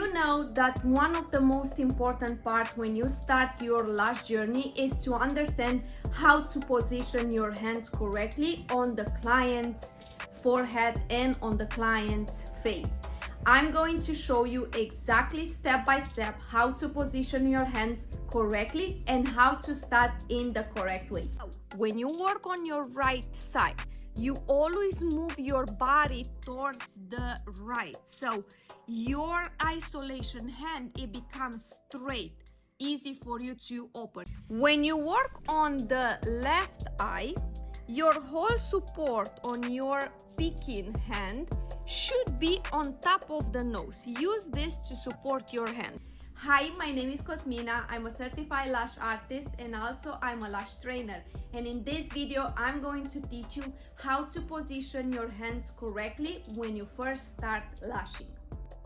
You know that one of the most important parts when you start your lash journey is to understand how to position your hands correctly on the client's forehead and on the client's face. I'm going to show you exactly step by step how to position your hands correctly and how to start in the correct way. When you work on your right side, you always move your body towards the right. So your isolation hand, it becomes straight, easy for you to open. When you work on the left eye, your whole support on your picking hand should be on top of the nose. Use this to support your hand. Hi, my name is Cosmina. I'm a certified lash artist and also I'm a lash trainer. And in this video, I'm going to teach you how to position your hands correctly when you first start lashing.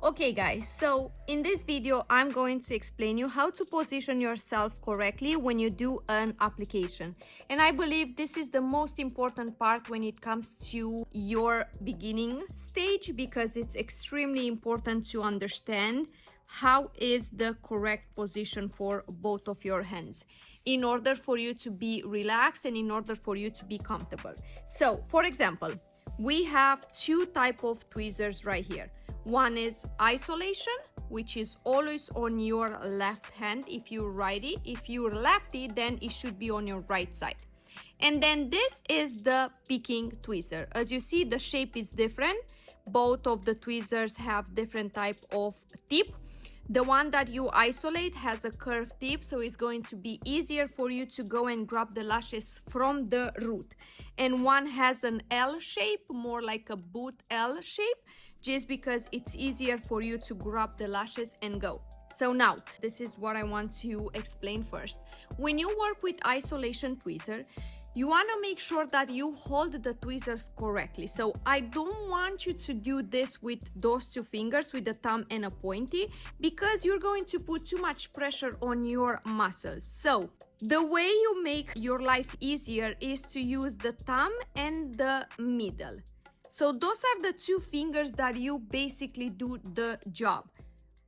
Okay guys, so in this video, I'm going to explain you how to position yourself correctly when you do an application. And I believe this is the most important part when it comes to your beginning stage, because it's extremely important to understand how is the correct position for both of your hands in order for you to be relaxed and in order for you to be comfortable. So for example, we have two types of tweezers right here. One is isolation, which is always on your left hand if you're righty. If you're lefty, then it should be on your right side. And then this is the picking tweezer. As you see, the shape is different. Both of the tweezers have different type of tip. The one that you isolate has a curved tip, so it's going to be easier for you to go and grab the lashes from the root. And one has an L shape, more like a boot L shape, just because it's easier for you to grab the lashes and go. So now, this is what I want to explain first. When you work with isolation tweezer, you want to make sure that you hold the tweezers correctly. So I don't want you to do this with those two fingers, with the thumb and a pointy, because you're going to put too much pressure on your muscles. So the way you make your life easier is to use the thumb and the middle. So those are the two fingers that you basically do the job.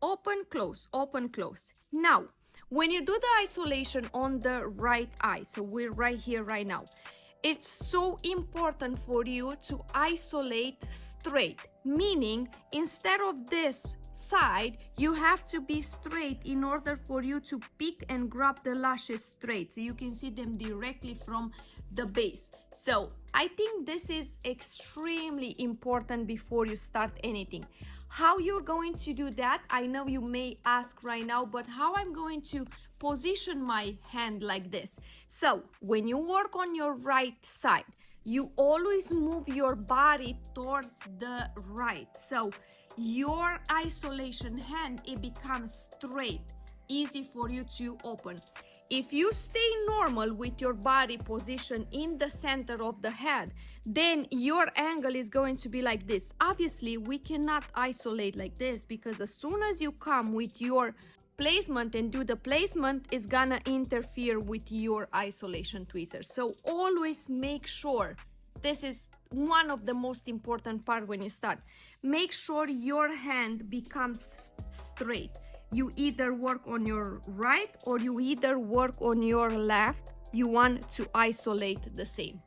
Open, close, open, close. Now, when you do the isolation on the right eye, so we're right here right now, it's so important for you to isolate straight, meaning instead of this side, you have to be straight in order for you to pick and grab the lashes straight, so you can see them directly from the base. So I think this is extremely important before you start anything. How you're going to do that, I know you may ask right now, but how I'm going to position my hand like this. So when you work on your right side, you always move your body towards the right. So your isolation hand, it becomes straight, easy for you to open. If you stay normal with your body position in the center of the head, then your angle is going to be like this. Obviously, we cannot isolate like this, because as soon as you come with your placement and do the placement, it's gonna interfere with your isolation tweezers. So always make sure, this is one of the most important part when you start, make sure your hand becomes straight. You either work on your right or you either work on your left. You want to isolate the same.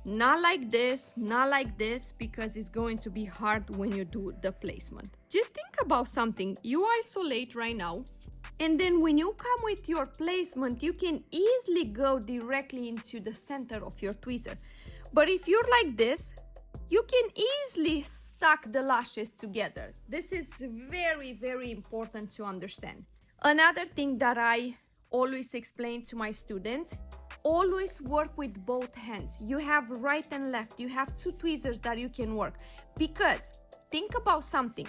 Not like this, not like this, because it's going to be hard when you do the placement. Just think about something. You isolate right now, and then when you come with your placement, you can easily go directly into the center of your tweezer. But if you're like this, you can easily stack the lashes together. This is very, very important to understand. Another thing that I always explain to my students, always work with both hands. You have right and left. You have two tweezers that you can work. Because think about something.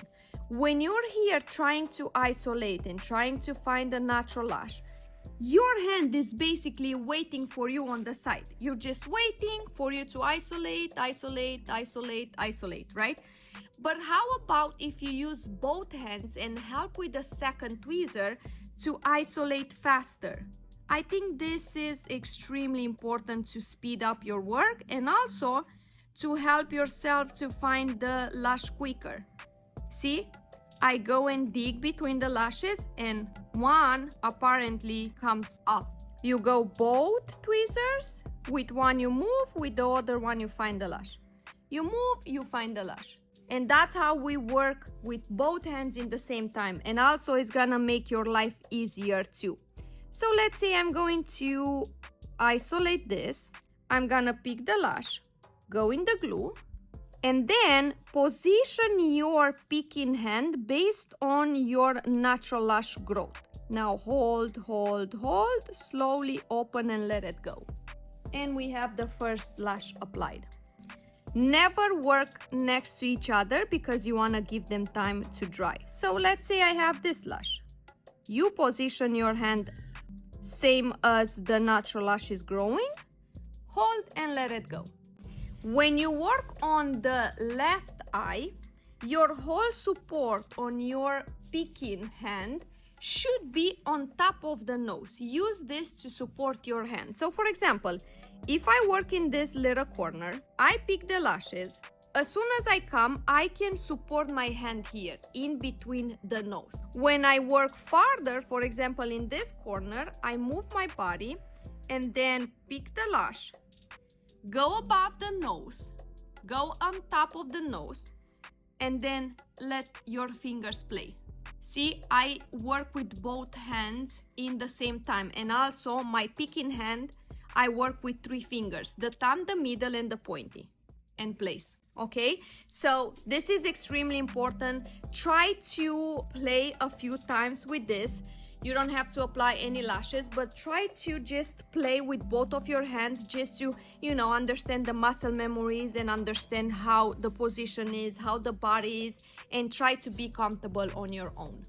When you're here trying to isolate and trying to find a natural lash, your hand is basically waiting for you on the side. You're just waiting for you to isolate, isolate, isolate, isolate, right? But how about if you use both hands and help with the second tweezer to isolate faster? I think this is extremely important to speed up your work and also to help yourself to find the lash quicker. See? I go and dig between the lashes and one apparently comes up. You go both tweezers. With one you move, with the other one you find the lash. You move, you find the lash. And that's how we work with both hands in the same time. And also it's gonna make your life easier too. So let's say I'm going to isolate this. I'm gonna pick the lash, go in the glue, and then position your picking hand based on your natural lash growth. Now hold, hold, hold, slowly open and let it go. And we have the first lash applied. Never work next to each other because you want to give them time to dry. So let's say I have this lash. You position your hand same as the natural lash is growing. Hold and let it go. When you work on the left eye, your whole support on your picking hand should be on top of the nose. Use this to support your hand. So for example, if I work in this little corner, I pick the lashes. As soon as I come, I can support my hand here in between the nose. When I work farther, for example, in this corner, I move my body and then pick the lash, go above the nose, go on top of the nose, and then let your fingers play. See, I work with both hands in the same time, and also my picking hand, I work with 3 fingers, the thumb, the middle, and the pointy, and place. Okay, so this is extremely important. Try to play a few times with this. You don't have to apply any lashes, but try to just play with both of your hands just to, understand the muscle memories and understand how the position is, how the body is, and try to be comfortable on your own.